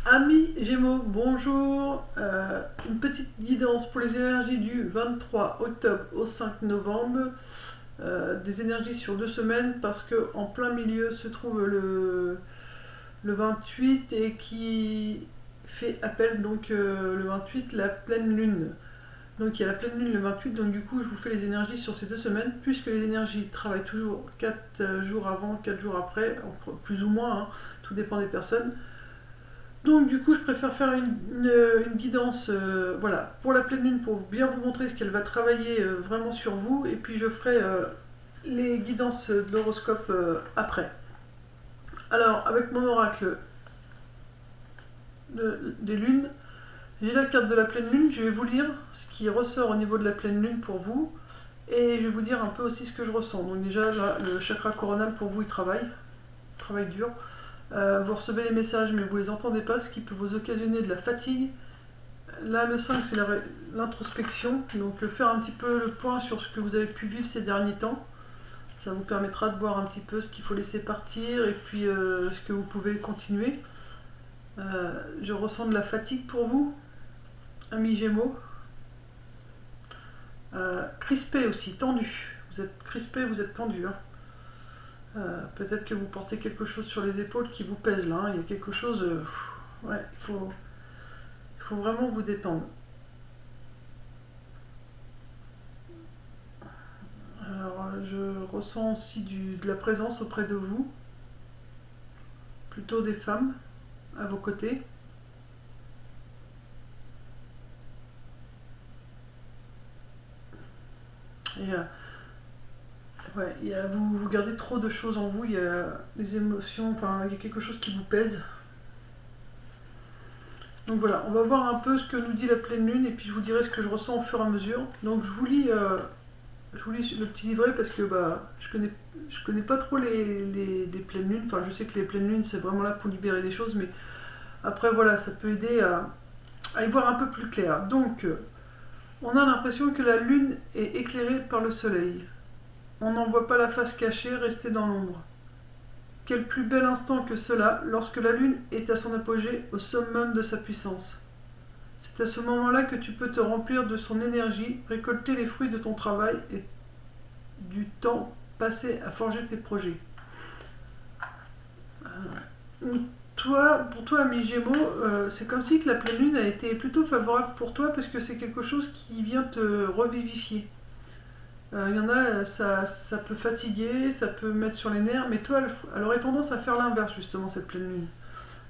Amis Gémeaux, bonjour. Une petite guidance pour les énergies du 23 octobre au 5 novembre. Des énergies sur 2 semaines parce que en plein milieu se trouve le 28 et qui fait appel donc le 28 la pleine lune. Donc il y a la pleine lune le 28, donc du coup je vous fais les énergies sur ces 2 semaines puisque les énergies travaillent toujours 4 jours avant, 4 jours après, plus ou moins, hein, tout dépend des personnes. Donc du coup, je préfère faire une guidance voilà, pour la pleine lune pour bien vous montrer ce qu'elle va travailler vraiment sur vous. Et puis je ferai les guidances de l'horoscope après. Alors, avec mon oracle des lunes, j'ai la carte de la pleine lune. Je vais vous lire ce qui ressort au niveau de la pleine lune pour vous. Et je vais vous dire un peu aussi ce que je ressens. Donc déjà, là, le chakra coronal pour vous, il travaille dur. Vous recevez les messages mais vous les entendez pas, ce qui peut vous occasionner de la fatigue. Là, le 5, c'est l'introspection. Donc, faire un petit peu le point sur ce que vous avez pu vivre ces derniers temps. Ça vous permettra de voir un petit peu ce qu'il faut laisser partir et puis ce que vous pouvez continuer. Je ressens de la fatigue pour vous, amis Gémeaux. Crispé aussi, tendu. Vous êtes crispé, vous êtes tendu. Hein. Peut-être que vous portez quelque chose sur les épaules qui vous pèse là. Hein. Il y a quelque chose. Ouais, il faut vraiment vous détendre. Alors, je ressens aussi de la présence auprès de vous, plutôt des femmes à vos côtés. Et ouais, vous gardez trop de choses en vous, il y a des émotions, enfin, il y a quelque chose qui vous pèse. Donc voilà, on va voir un peu ce que nous dit la pleine lune et puis je vous dirai ce que je ressens au fur et à mesure. Donc je vous lis le petit livret parce que je connais pas trop les pleines lunes. Enfin, je sais que les pleines lunes c'est vraiment là pour libérer des choses, mais après voilà, ça peut aider à y voir un peu plus clair. Donc, on a l'impression que la lune est éclairée par le soleil. On n'en voit pas la face cachée rester dans l'ombre. Quel plus bel instant que cela lorsque la lune est à son apogée au summum de sa puissance. C'est à ce moment-là que tu peux te remplir de son énergie, récolter les fruits de ton travail et du temps passé à forger tes projets. Pour toi, ami Gémeaux, c'est comme si que la pleine lune a été plutôt favorable pour toi parce que c'est quelque chose qui vient te revivifier. Il y en a, ça peut fatiguer, ça peut mettre sur les nerfs, mais toi, elle aurait tendance à faire l'inverse, justement, cette pleine lune.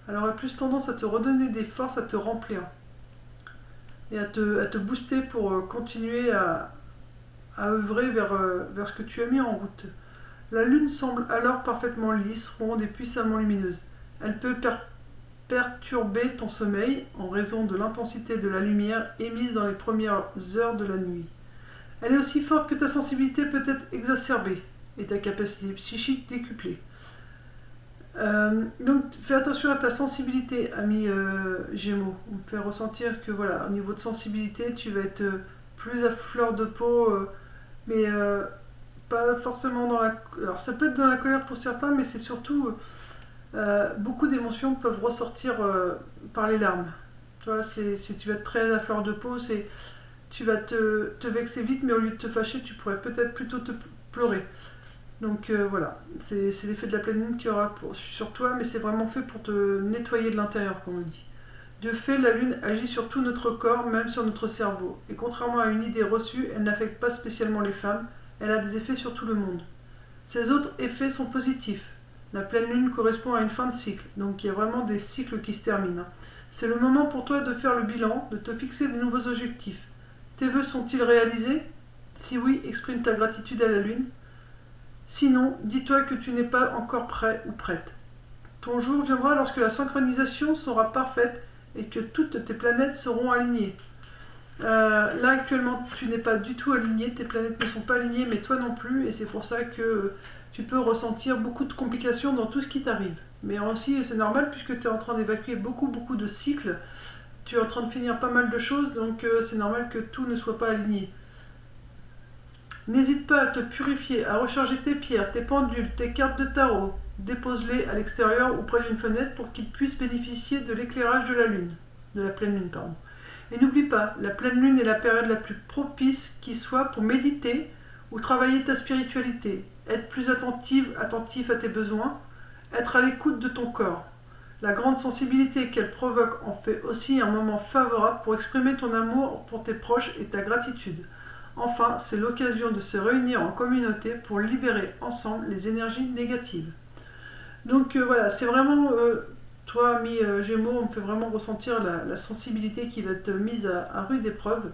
Elle aurait plus tendance à te redonner des forces, à te remplir et à te booster pour continuer à œuvrer vers ce que tu as mis en route. La lune semble alors parfaitement lisse, ronde et puissamment lumineuse. Elle peut perturber ton sommeil en raison de l'intensité de la lumière émise dans les premières heures de la nuit. Elle est aussi forte que ta sensibilité peut être exacerbée et ta capacité psychique décuplée. Donc fais attention à ta sensibilité, ami Gémeaux. On peut ressentir que voilà, au niveau de sensibilité, tu vas être plus à fleur de peau, mais pas forcément dans la. Alors ça peut être dans la colère pour certains, mais c'est surtout beaucoup d'émotions peuvent ressortir par les larmes. Tu vois, si tu vas être très à fleur de peau, c'est tu vas te vexer vite, mais au lieu de te fâcher, tu pourrais peut-être plutôt te pleurer. Donc voilà, c'est l'effet de la pleine lune qu'il y aura sur toi, mais c'est vraiment fait pour te nettoyer de l'intérieur, comme on dit. De fait, la lune agit sur tout notre corps, même sur notre cerveau. Et contrairement à une idée reçue, elle n'affecte pas spécialement les femmes, elle a des effets sur tout le monde. Ces autres effets sont positifs. La pleine lune correspond à une fin de cycle, donc il y a vraiment des cycles qui se terminent. C'est le moment pour toi de faire le bilan, de te fixer de nouveaux objectifs. Tes vœux sont-ils réalisés? Si oui, exprime ta gratitude à la lune. Sinon, dis-toi que tu n'es pas encore prêt ou prête. Ton jour viendra lorsque la synchronisation sera parfaite et que toutes tes planètes seront alignées. Là actuellement tu n'es pas du tout aligné, tes planètes ne sont pas alignées, mais toi non plus, et c'est pour ça que tu peux ressentir beaucoup de complications dans tout ce qui t'arrive. Mais aussi c'est normal puisque tu es en train d'évacuer beaucoup de cycles, tu es en train de finir pas mal de choses, donc c'est normal que tout ne soit pas aligné. N'hésite pas à te purifier, à recharger tes pierres, tes pendules, tes cartes de tarot, Dépose-les à l'extérieur ou près d'une fenêtre pour qu'ils puissent bénéficier de l'éclairage de la lune, de la pleine lune, pardon. Et n'oublie pas, la pleine lune est la période la plus propice qui soit pour méditer ou travailler ta spiritualité, être plus attentif à tes besoins, être à l'écoute de ton corps. La grande sensibilité qu'elle provoque en fait aussi un moment favorable pour exprimer ton amour pour tes proches et ta gratitude. Enfin, c'est l'occasion de se réunir en communauté pour libérer ensemble les énergies négatives. Donc voilà, c'est vraiment, toi, ami Gémeaux, on me fait vraiment ressentir la sensibilité qui va être mise à rude épreuve.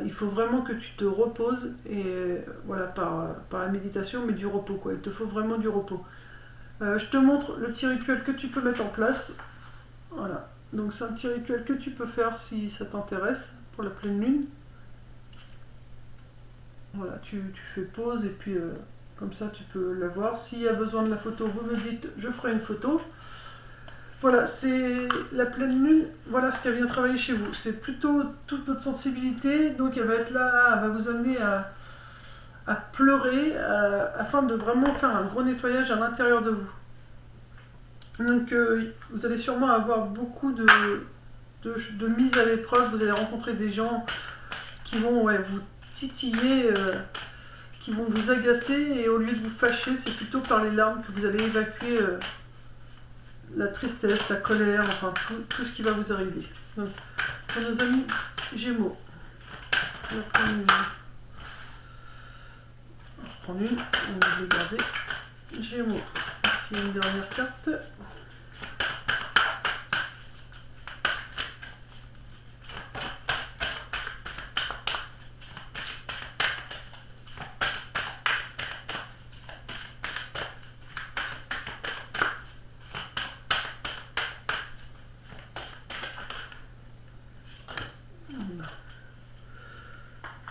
Il faut vraiment que tu te reposes, et voilà, par la méditation, mais du repos, quoi. Il te faut vraiment du repos. Je te montre le petit rituel que tu peux mettre en place. Voilà, donc c'est un petit rituel que tu peux faire si ça t'intéresse pour la pleine lune. Voilà, tu fais pause et puis comme ça tu peux la voir. S'il y a besoin de la photo, vous me dites, je ferai une photo. Voilà, c'est la pleine lune, voilà ce qu'elle vient travailler chez vous. C'est plutôt toute votre sensibilité, donc elle va être là, elle va vous amener à pleurer, afin de vraiment faire un gros nettoyage à l'intérieur de vous. Donc vous allez sûrement avoir beaucoup de mise à l'épreuve, vous allez rencontrer des gens qui vont vous titiller, qui vont vous agacer, et au lieu de vous fâcher, c'est plutôt par les larmes que vous allez évacuer la tristesse, la colère, enfin tout ce qui va vous arriver. Donc, pour nos amis Gémeaux, on va prendre une, on va les garder. Gémeaux, il y a une dernière carte.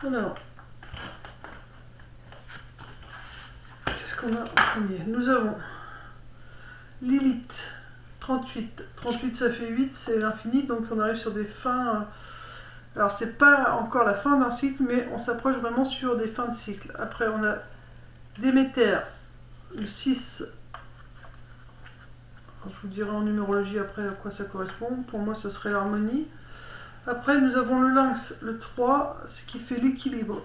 Alors, qu'est-ce qu'on a en premier? Nous avons Lilith, 38. 38, ça fait 8, c'est l'infini, donc on arrive sur des fins. Alors, c'est pas encore la fin d'un cycle, mais on s'approche vraiment sur des fins de cycle. Après, on a Déméter, le 6. Je vous dirai en numérologie après à quoi ça correspond. Pour moi, ce serait l'harmonie. Après, nous avons le lynx, le 3, ce qui fait l'équilibre.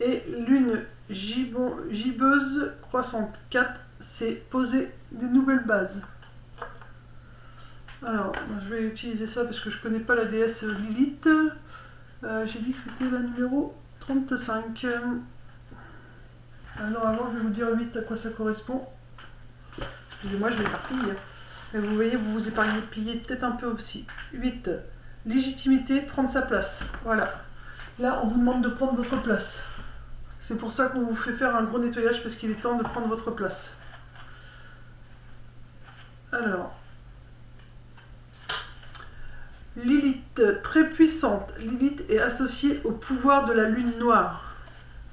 Et lune gibbeuse, croissante 4, c'est poser des nouvelles bases. Alors, je vais utiliser ça parce que je ne connais pas la déesse Lilith. J'ai dit que c'était la numéro 35. Alors, avant, je vais vous dire 8 à quoi ça correspond. Excusez-moi, je m'éparpille. Mais vous voyez, vous vous éparpillez peut-être un peu aussi. 8. Légitimité, prendre sa place. Voilà. Là, on vous demande de prendre votre place. C'est pour ça qu'on vous fait faire un gros nettoyage, parce qu'il est temps de prendre votre place. Alors. Lilith, très puissante. Lilith est associée au pouvoir de la lune noire.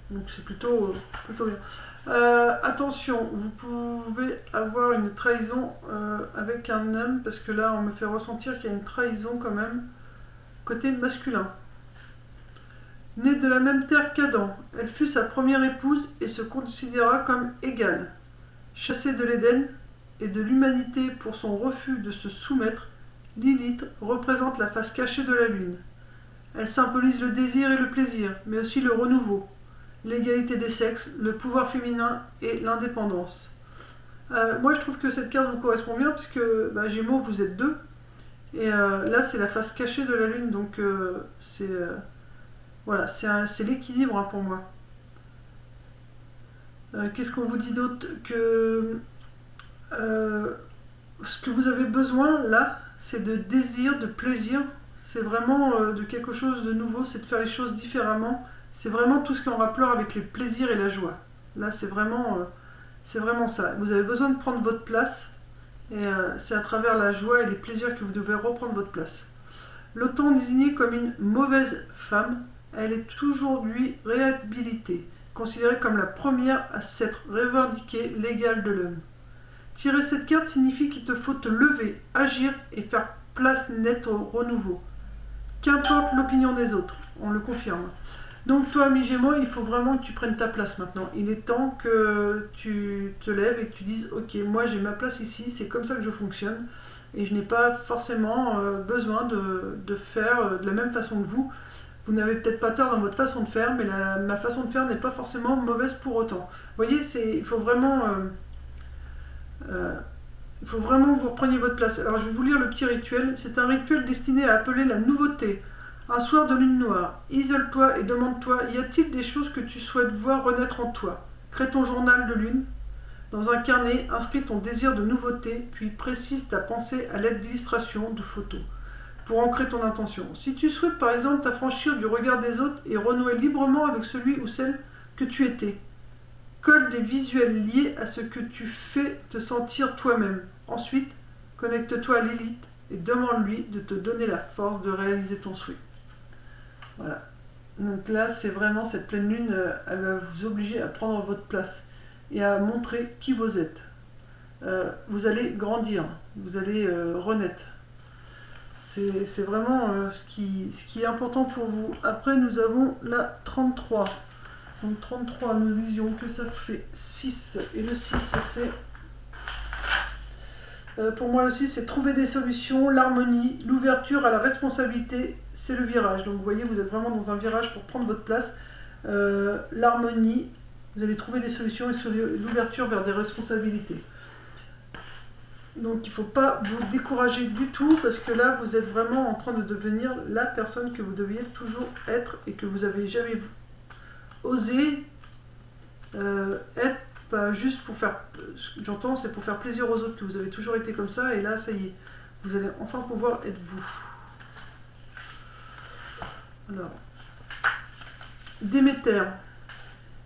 Donc c'est plutôt bien. Attention, vous pouvez avoir une trahison avec un homme, parce que là, on me fait ressentir qu'il y a une trahison quand même. Côté masculin. Née de la même terre qu'Adam, elle fut sa première épouse et se considéra comme égale. Chassée de l'Éden et de l'humanité pour son refus de se soumettre, Lilith représente la face cachée de la lune. Elle symbolise le désir et le plaisir, mais aussi le renouveau, l'égalité des sexes, le pouvoir féminin et l'indépendance. Moi, je trouve que cette carte vous correspond bien, puisque Gémeaux, vous êtes 2. Et là, c'est la face cachée de la lune, donc voilà, c'est l'équilibre pour moi. Qu'est-ce qu'on vous dit d'autre? Que ce que vous avez besoin là, c'est de désir, de plaisir. C'est vraiment de quelque chose de nouveau, c'est de faire les choses différemment. C'est vraiment tout ce qui est en rapport avec les plaisirs et la joie. Là, c'est vraiment ça. Vous avez besoin de prendre votre place. Et c'est à travers la joie et les plaisirs que vous devez reprendre votre place. L'autant désignée comme une mauvaise femme, elle est aujourd'hui réhabilitée, considérée comme la première à s'être revendiquée l'égale de l'homme. Tirer cette carte signifie qu'il te faut te lever, agir et faire place nette au renouveau. Qu'importe l'opinion des autres, on le confirme. Donc toi, ami Gémeaux, il faut vraiment que tu prennes ta place maintenant. Il est temps que tu te lèves et que tu dises, ok, moi j'ai ma place ici, c'est comme ça que je fonctionne, et je n'ai pas forcément besoin de faire de la même façon que vous. Vous n'avez peut-être pas tort dans votre façon de faire, mais ma façon de faire n'est pas forcément mauvaise pour autant. Vous voyez, euh, il faut vraiment que vous repreniez votre place. Alors je vais vous lire le petit rituel. C'est un rituel destiné à appeler la nouveauté. Un soir de lune noire, isole-toi et demande-toi, y a-t-il des choses que tu souhaites voir renaître en toi? Crée ton journal de lune. Dans un carnet, inscris ton désir de nouveauté, puis précise ta pensée à l'aide d'illustrations, de photos, pour ancrer ton intention. Si tu souhaites par exemple t'affranchir du regard des autres et renouer librement avec celui ou celle que tu étais, colle des visuels liés à ce que tu fais te sentir toi-même. Ensuite, connecte-toi à l'élite et demande-lui de te donner la force de réaliser ton souhait. Voilà. Donc là, c'est vraiment cette pleine lune, elle va vous obliger à prendre votre place et à montrer qui vous êtes. Vous allez grandir, vous allez renaître. C'est vraiment ce qui est important pour vous. Après, nous avons la 33. Donc 33, nous disions que ça fait 6. Et le 6, c'est... pour moi aussi, c'est trouver des solutions, l'harmonie, l'ouverture à la responsabilité, c'est le virage. Donc vous voyez, vous êtes vraiment dans un virage pour prendre votre place. L'harmonie, vous allez trouver des solutions et l'ouverture vers des responsabilités. Donc il ne faut pas vous décourager du tout parce que là, vous êtes vraiment en train de devenir la personne que vous deviez toujours être et que vous n'avez jamais osé être. Pas juste pour faire, j'entends, c'est pour faire plaisir aux autres que vous avez toujours été comme ça, et là, ça y est, vous allez enfin pouvoir être vous. Alors, Déméter.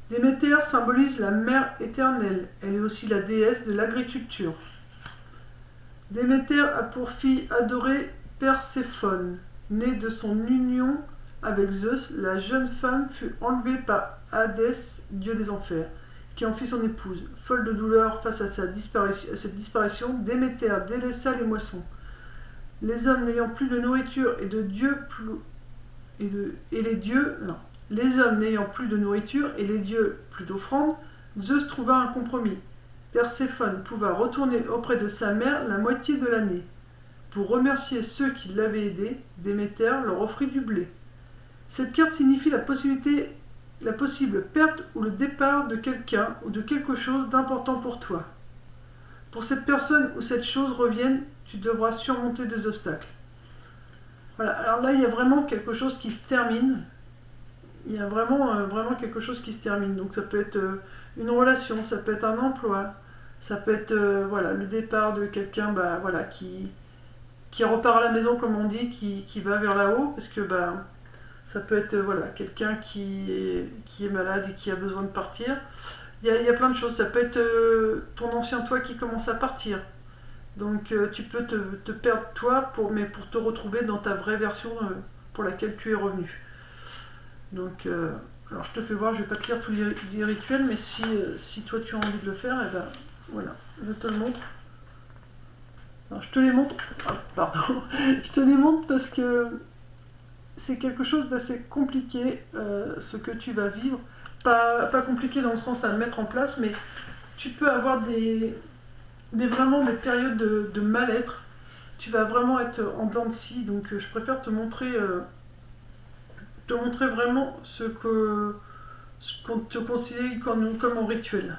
Déméter symbolise la mère éternelle, elle est aussi la déesse de l'agriculture. Déméter a pour fille adorée Perséphone. Née de son union avec Zeus, la jeune femme fut enlevée par Hadès, dieu des enfers, qui en fit son épouse. Folle de douleur face à cette disparition, Déméter délaissa les moissons. Les hommes n'ayant plus de nourriture et de dieux les hommes n'ayant plus de nourriture et les dieux plus d'offrandes, Zeus trouva un compromis. Perséphone pouvait retourner auprès de sa mère la moitié de l'année. Pour remercier ceux qui l'avaient aidé, Déméter leur offrit du blé. Cette carte signifie la possible perte ou le départ de quelqu'un ou de quelque chose d'important pour toi. Pour cette personne ou cette chose revienne, tu devras surmonter des obstacles. Voilà, alors là il y a vraiment quelque chose qui se termine. Il y a vraiment quelque chose qui se termine. Donc ça peut être une relation, ça peut être un emploi, ça peut être voilà, le départ de quelqu'un voilà, qui repart à la maison comme on dit, qui va vers là-haut, parce que ça peut être voilà, quelqu'un qui est malade et qui a besoin de partir. Il y a plein de choses. Ça peut être ton ancien toi qui commence à partir. Donc tu peux te perdre toi, mais pour te retrouver dans ta vraie version pour laquelle tu es revenu. Donc, alors je te fais voir, je vais pas te lire tous les rituels, mais si toi tu as envie de le faire, et ben voilà, je te le montre. Alors je te les montre, pardon, je te les montre parce que c'est quelque chose d'assez compliqué, ce que tu vas vivre. Pas compliqué dans le sens à le mettre en place, mais tu peux avoir vraiment des périodes de mal-être. Tu vas vraiment être en dents de scie, donc je préfère te montrer vraiment ce qu'on te conseille comme en rituel.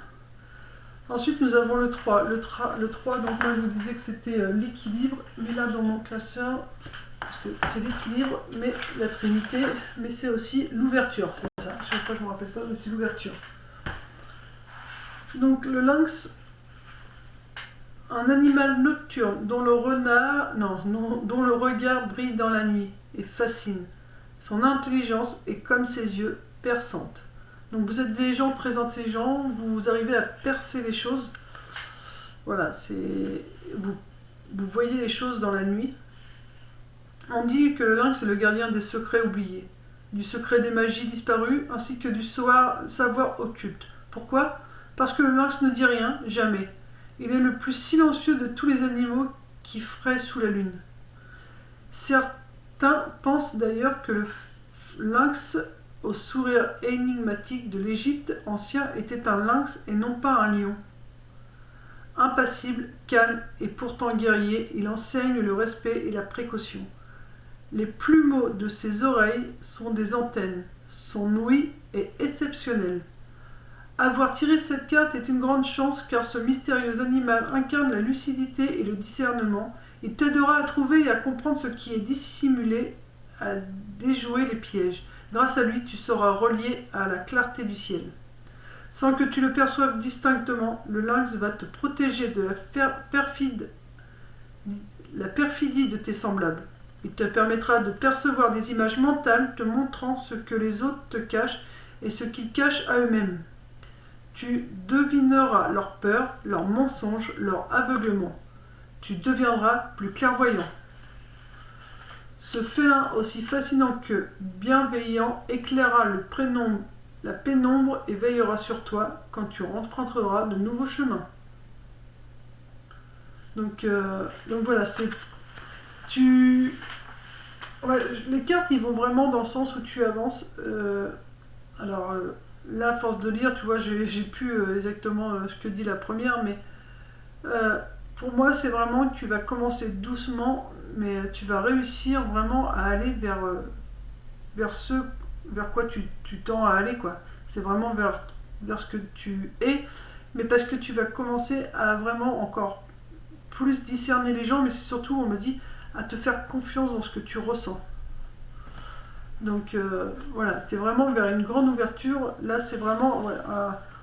Ensuite, nous avons le 3. Le 3, donc moi je vous disais que c'était l'équilibre, mais là dans mon classeur, parce que c'est l'équilibre, mais la Trinité, mais c'est aussi l'ouverture. C'est ça, chaque fois je ne me rappelle pas, mais c'est l'ouverture. Donc le lynx, un animal nocturne dont le regard brille dans la nuit et fascine. Son intelligence est comme ses yeux, perçante. Donc vous êtes des gens très intelligents, vous arrivez à percer les choses. Voilà, vous voyez les choses dans la nuit. On dit que le lynx est le gardien des secrets oubliés, du secret des magies disparues, ainsi que du savoir occulte. Pourquoi? Parce que le lynx ne dit rien, jamais. Il est le plus silencieux de tous les animaux qui fraient sous la lune. Certains pensent d'ailleurs que le lynx au sourire énigmatique de l'Égypte ancien était un lynx et non pas un lion. Impassible, calme et pourtant guerrier, il enseigne le respect et la précaution. Les plumeaux de ses oreilles sont des antennes. Son ouïe est exceptionnelle. Avoir tiré cette carte est une grande chance car ce mystérieux animal incarne la lucidité et le discernement. Il t'aidera à trouver et à comprendre ce qui est dissimulé, à déjouer les pièges. Grâce à lui, tu seras relié à la clarté du ciel. Sans que tu le perçoives distinctement, le lynx va te protéger de la perfidie de tes semblables. Il te permettra de percevoir des images mentales te montrant ce que les autres te cachent et ce qu'ils cachent à eux-mêmes. Tu devineras leurs peurs, leurs mensonges, leur aveuglement. Tu deviendras plus clairvoyant. Ce félin aussi fascinant que bienveillant éclairera la pénombre et veillera sur toi quand tu emprunteras de nouveaux chemins. Donc voilà, ouais, les cartes, ils vont vraiment dans le sens où tu avances. Là, à force de lire, tu vois, j'ai plus exactement ce que dit la première, mais pour moi, c'est vraiment que tu vas commencer doucement, mais tu vas réussir vraiment à aller vers ce vers quoi tu tends à aller, quoi. C'est vraiment vers ce que tu es, mais parce que tu vas commencer à vraiment encore plus discerner les gens, mais c'est surtout, on me dit, à te faire confiance dans ce que tu ressens. Donc voilà, tu es vraiment vers une grande ouverture. Là, c'est vraiment, ouais,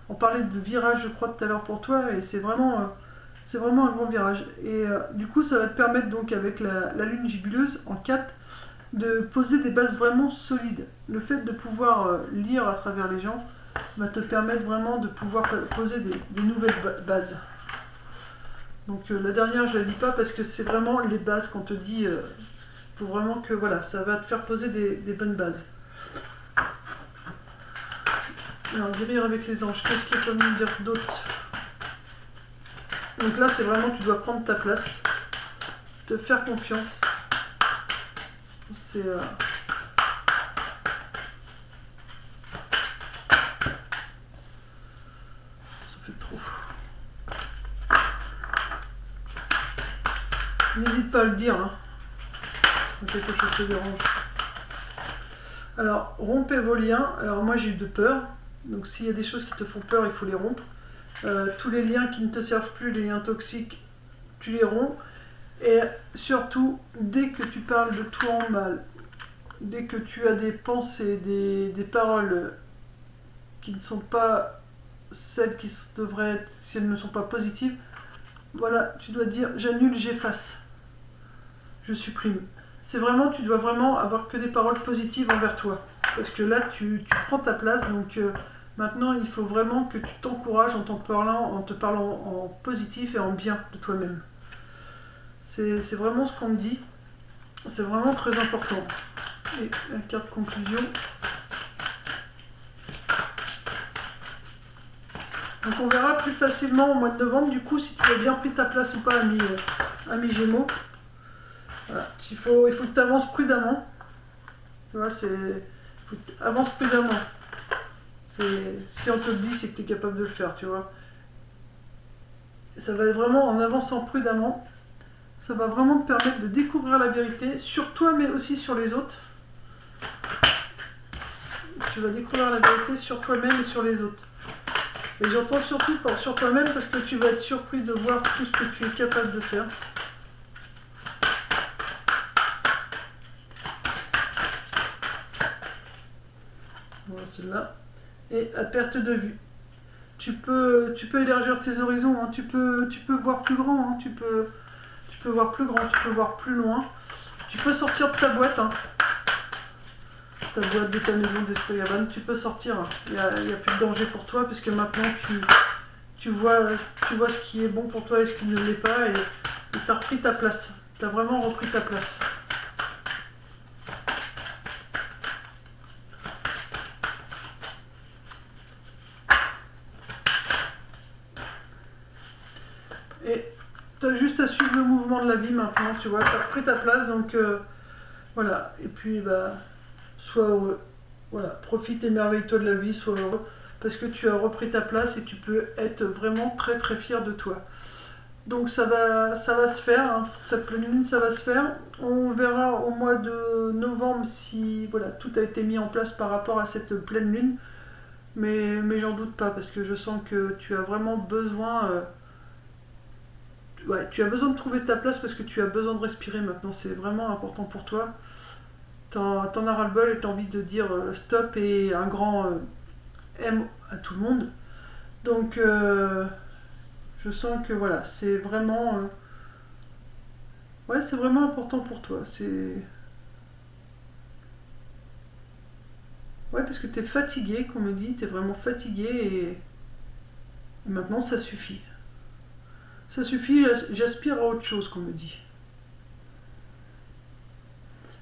on parlait de virage, je crois, tout à l'heure pour toi, et c'est vraiment un grand virage. Et du coup, ça va te permettre, donc, avec la lune gibuleuse en 4, de poser des bases vraiment solides. Le fait de pouvoir lire à travers les gens va te permettre vraiment de pouvoir poser des nouvelles bases. Donc la dernière, je ne la dis pas parce que c'est vraiment les bases qu'on te dit. Faut vraiment que voilà, ça va te faire poser des bonnes bases. Alors, guérir avec les anges, qu'est-ce qu'il peut me dire d'autre? Donc là, c'est vraiment, tu dois prendre ta place, te faire confiance. C'est ça fait trop. N'hésite pas à le dire, hein, quand quelque chose te dérange. Alors, rompez vos liens. Alors moi, j'ai eu de peur. Donc s'il y a des choses qui te font peur, il faut les rompre. Tous les liens qui ne te servent plus, les liens toxiques, tu les romps. Et surtout, dès que tu parles de toi en mal, dès que tu as des pensées, des paroles qui ne sont pas celles qui devraient être, si elles ne sont pas positives, voilà, tu dois dire j'annule, j'efface, je supprime. C'est vraiment, tu dois vraiment avoir que des paroles positives envers toi. Parce que là, tu prends ta place, donc maintenant, il faut vraiment que tu t'encourages en te parlant en positif et en bien de toi-même. C'est vraiment ce qu'on me dit. C'est vraiment très important. Et la carte conclusion. Donc on verra plus facilement au mois de novembre, du coup, si tu as bien pris ta place ou pas, ami Gémeaux. Voilà. Il faut que tu avances prudemment. Tu vois, avance prudemment. Si on te le dit, c'est que tu es capable de le faire, tu vois. Ça va être vraiment, en avançant prudemment, ça va vraiment te permettre de découvrir la vérité sur toi, mais aussi sur les autres. Tu vas découvrir la vérité sur toi-même et sur les autres. Et j'entends surtout sur toi-même parce que tu vas être surpris de voir tout ce que tu es capable de faire. Voilà celle-là. Et à perte de vue. Tu peux élargir tes horizons, hein. Tu peux voir plus grand, hein. Tu peux voir plus grand, tu peux voir plus loin. Tu peux sortir de ta boîte, hein. Ta boîte de ta maison d'Esprit Gabane, tu peux sortir. Il n'y a plus de danger pour toi puisque maintenant tu vois ce qui est bon pour toi et ce qui ne l'est pas et tu as repris ta place. Tu as vraiment repris ta place. Et tu as juste à suivre le mouvement de la vie maintenant, tu vois, tu as repris ta place, donc voilà. Et puis, bah, sois heureux. Voilà, profite, émerveille-toi de la vie, sois heureux, parce que tu as repris ta place et tu peux être vraiment très très fier de toi. Donc ça va se faire, hein. Cette pleine lune, ça va se faire. On verra au mois de novembre si voilà, tout a été mis en place par rapport à cette pleine lune. Mais j'en doute pas, parce que je sens que tu as vraiment besoin, ouais, tu as besoin de trouver ta place parce que tu as besoin de respirer maintenant. C'est vraiment important pour toi. T'en as ras-le-bol et t'as envie de dire stop et un grand M à tout le monde. Donc je sens que voilà, c'est vraiment, ouais, c'est vraiment important pour toi. C'est ouais, parce que t'es fatigué, qu'on me dit, t'es vraiment fatigué et maintenant ça suffit. Ça suffit, j'aspire à autre chose, qu'on me dit.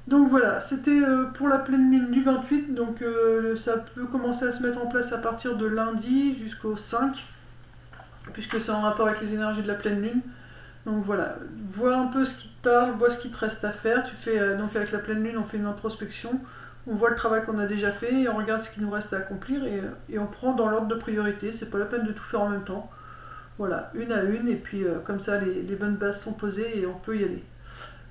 Donc voilà, c'était pour la pleine lune du 28, donc ça peut commencer à se mettre en place à partir de lundi jusqu'au 5, puisque c'est en rapport avec les énergies de la pleine lune. Donc voilà, vois un peu ce qui te parle, vois ce qui te reste à faire. Tu fais donc avec la pleine lune, on fait une introspection, on voit le travail qu'on a déjà fait, et on regarde ce qui nous reste à accomplir et on prend dans l'ordre de priorité. C'est pas la peine de tout faire en même temps. Voilà, une à une, et puis comme ça les bonnes bases sont posées et on peut y aller.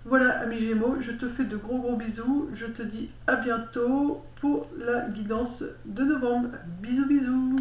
Voilà, amis Gémeaux, je te fais de gros gros bisous. Je te dis à bientôt pour la guidance de novembre. Bisous bisous.